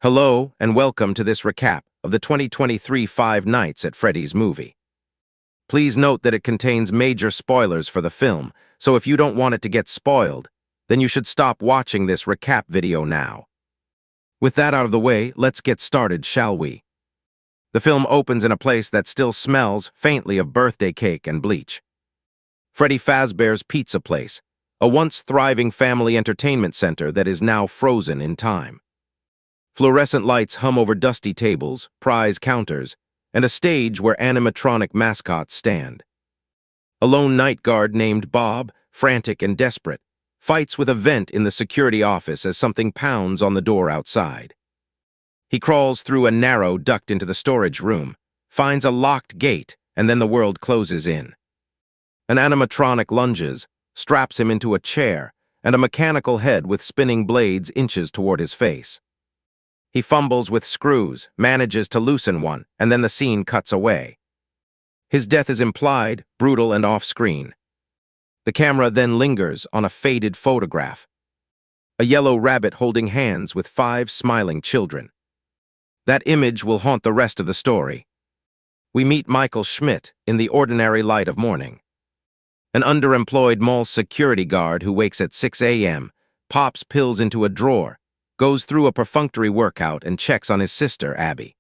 Hello and welcome to this recap of the 2023 Five Nights at Freddy's movie. Please note that it contains major spoilers for the film, so if you don't want it to get spoiled, then you should stop watching this recap video now. With that out of the way, let's get started, shall we? The film opens in a place that still smells faintly of birthday cake and bleach. Freddy Fazbear's Pizza Place, a once thriving family entertainment center that is now frozen in time. Fluorescent lights hum over dusty tables, prize counters, and a stage where animatronic mascots stand. A lone night guard named Bob, frantic and desperate, fights with a vent in the security office as something pounds on the door outside. He crawls through a narrow duct into the storage room, finds a locked gate, and then the world closes in. An animatronic lunges, straps him into a chair, and a mechanical head with spinning blades inches toward his face. He fumbles with screws, manages to loosen one, and then the scene cuts away. His death is implied, brutal, and off-screen. The camera then lingers on a faded photograph. A yellow rabbit holding hands with 5 smiling children. That image will haunt the rest of the story. We meet Michael Schmidt in the ordinary light of morning. An underemployed mall security guard who wakes at 6 a.m., pops pills into a drawer, goes through a perfunctory workout and checks on his sister, Abby.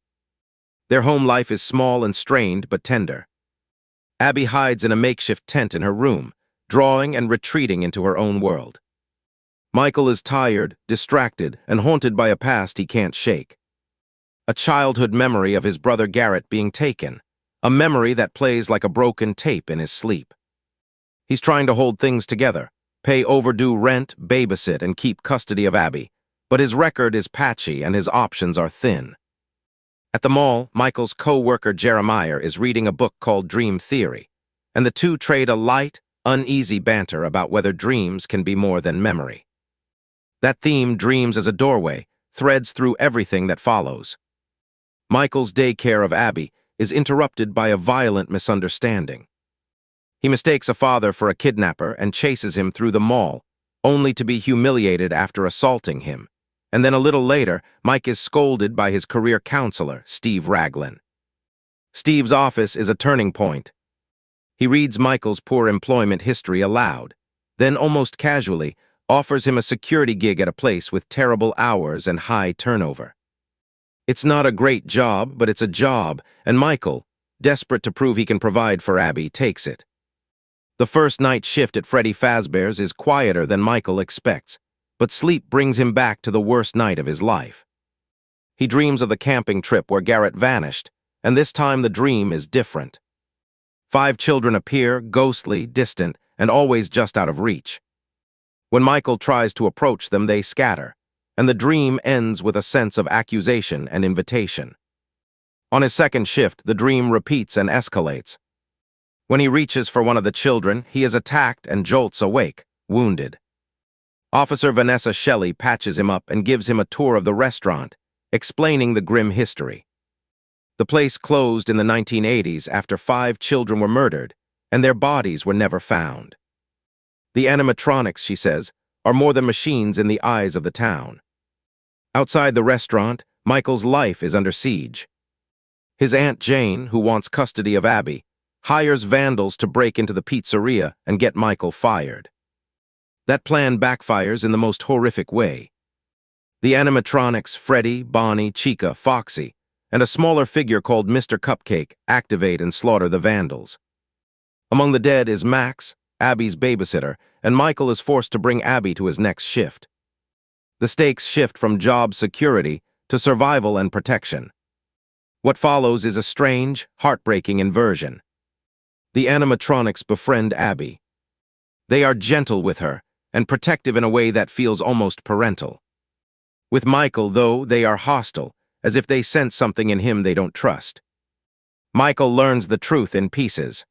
Their home life is small and strained but tender. Abby hides in a makeshift tent in her room, drawing and retreating into her own world. Michael is tired, distracted, and haunted by a past he can't shake. A childhood memory of his brother Garrett being taken, a memory that plays like a broken tape in his sleep. He's trying to hold things together, pay overdue rent, babysit, and keep custody of Abby, but his record is patchy and his options are thin. At the mall, Michael's co-worker Jeremiah is reading a book called Dream Theory, and the two trade a light, uneasy banter about whether dreams can be more than memory. That theme, dreams as a doorway, threads through everything that follows. Michael's daycare of Abby is interrupted by a violent misunderstanding. He mistakes a father for a kidnapper and chases him through the mall, only to be humiliated after assaulting him. And then a little later, Mike is scolded by his career counselor, Steve Raglan. Steve's office is a turning point. He reads Michael's poor employment history aloud, then almost casually offers him a security gig at a place with terrible hours and high turnover. It's not a great job, but it's a job, and Michael, desperate to prove he can provide for Abby, takes it. The first night shift at Freddy Fazbear's is quieter than Michael expects, but sleep brings him back to the worst night of his life. He dreams of the camping trip where Garrett vanished, and this time the dream is different. 5 children appear, ghostly, distant, and always just out of reach. When Michael tries to approach them, they scatter, and the dream ends with a sense of accusation and invitation. On his second shift, the dream repeats and escalates. When he reaches for one of the children, he is attacked and jolts awake, wounded. Officer Vanessa Shelley patches him up and gives him a tour of the restaurant, explaining the grim history. The place closed in the 1980s after 5 children were murdered, and their bodies were never found. The animatronics, she says, are more than machines in the eyes of the town. Outside the restaurant, Michael's life is under siege. His Aunt Jane, who wants custody of Abby, hires vandals to break into the pizzeria and get Michael fired. That plan backfires in the most horrific way. The animatronics, Freddy, Bonnie, Chica, Foxy, and a smaller figure called Mr. Cupcake activate and slaughter the vandals. Among the dead is Max, Abby's babysitter, and Michael is forced to bring Abby to his next shift. The stakes shift from job security to survival and protection. What follows is a strange, heartbreaking inversion. The animatronics befriend Abby. They are gentle with her, and protective in a way that feels almost parental. With Michael, though, they are hostile, as if they sense something in him they don't trust. Michael learns the truth in pieces.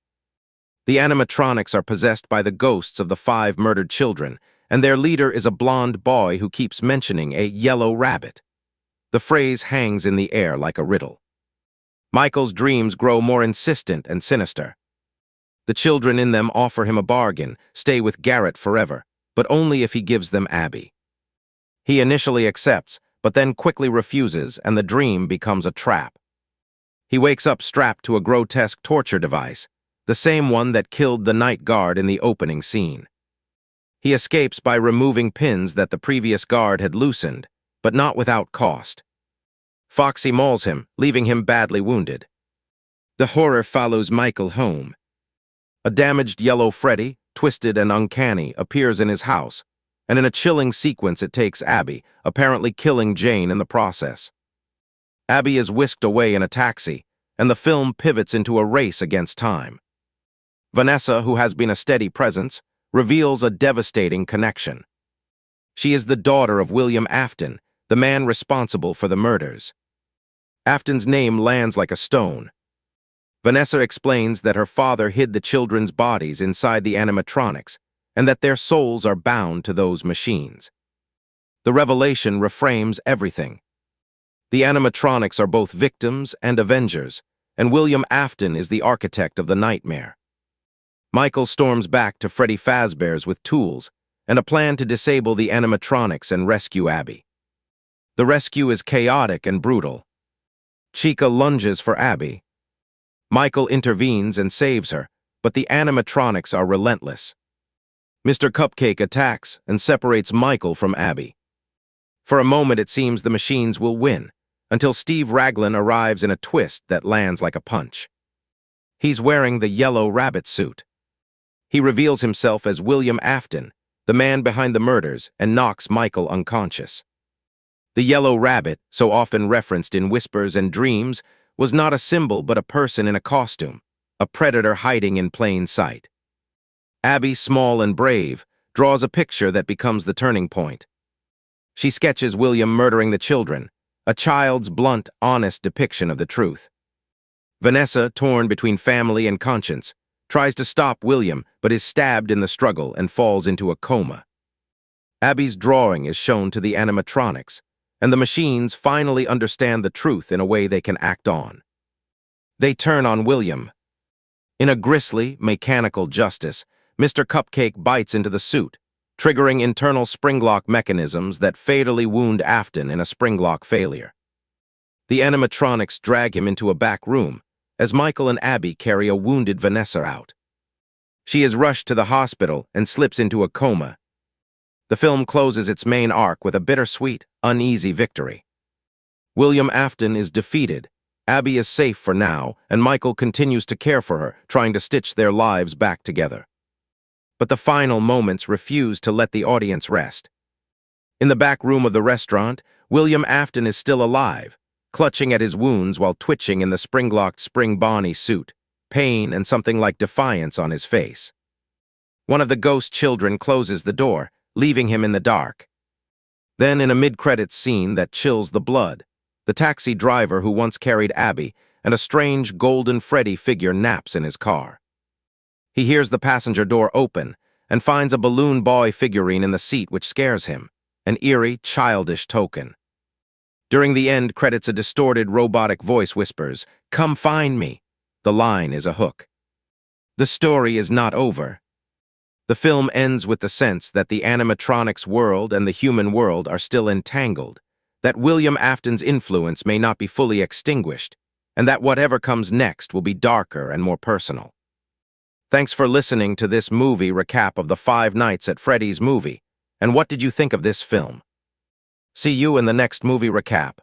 The animatronics are possessed by the ghosts of the 5 murdered children, and their leader is a blonde boy who keeps mentioning a yellow rabbit. The phrase hangs in the air like a riddle. Michael's dreams grow more insistent and sinister. The children in them offer him a bargain, stay with Garrett forever, but only if he gives them Abby. He initially accepts, but then quickly refuses and the dream becomes a trap. He wakes up strapped to a grotesque torture device, the same one that killed the night guard in the opening scene. He escapes by removing pins that the previous guard had loosened, but not without cost. Foxy mauls him, leaving him badly wounded. The horror follows Michael home. A damaged yellow Freddy, twisted and uncanny, appears in his house, and in a chilling sequence it takes Abby, apparently killing Jane in the process. Abby is whisked away in a taxi, and the film pivots into a race against time. Vanessa, who has been a steady presence, reveals a devastating connection. She is the daughter of William Afton, the man responsible for the murders. Afton's name lands like a stone. Vanessa explains that her father hid the children's bodies inside the animatronics, and that their souls are bound to those machines. The revelation reframes everything. The animatronics are both victims and avengers, and William Afton is the architect of the nightmare. Michael storms back to Freddy Fazbear's with tools and a plan to disable the animatronics and rescue Abby. The rescue is chaotic and brutal. Chica lunges for Abby. Michael intervenes and saves her, but the animatronics are relentless. Mr. Cupcake attacks and separates Michael from Abby. For a moment it seems the machines will win, until Steve Raglan arrives in a twist that lands like a punch. He's wearing the yellow rabbit suit. He reveals himself as William Afton, the man behind the murders, and knocks Michael unconscious. The yellow rabbit, so often referenced in whispers and dreams, was not a symbol but a person in a costume, a predator hiding in plain sight. Abby, small and brave, draws a picture that becomes the turning point. She sketches William murdering the children, a child's blunt, honest depiction of the truth. Vanessa, torn between family and conscience, tries to stop William but is stabbed in the struggle and falls into a coma. Abby's drawing is shown to the animatronics, and the machines finally understand the truth in a way they can act on. They turn on William. In a grisly, mechanical justice, Mr. Cupcake bites into the suit, triggering internal springlock mechanisms that fatally wound Afton in a springlock failure. The animatronics drag him into a back room, as Michael and Abby carry a wounded Vanessa out. She is rushed to the hospital and slips into a coma. The film closes its main arc with a bittersweet, uneasy victory. William Afton is defeated, Abby is safe for now, and Michael continues to care for her, trying to stitch their lives back together. But the final moments refuse to let the audience rest. In the back room of the restaurant, William Afton is still alive, clutching at his wounds while twitching in the spring-locked Spring Bonnie suit, pain and something like defiance on his face. One of the ghost children closes the door, leaving him in the dark. Then, in a mid-credits scene that chills the blood, the taxi driver who once carried Abby and a strange golden Freddy figure naps in his car. He hears the passenger door open and finds a balloon boy figurine in the seat which scares him, an eerie, childish token. During the end credits, a distorted, robotic voice whispers, "Come find me." The line is a hook. The story is not over. The film ends with the sense that the animatronics world and the human world are still entangled, that William Afton's influence may not be fully extinguished, and that whatever comes next will be darker and more personal. Thanks for listening to this movie recap of the 5 Nights at Freddy's movie, and what did you think of this film? See you in the next movie recap.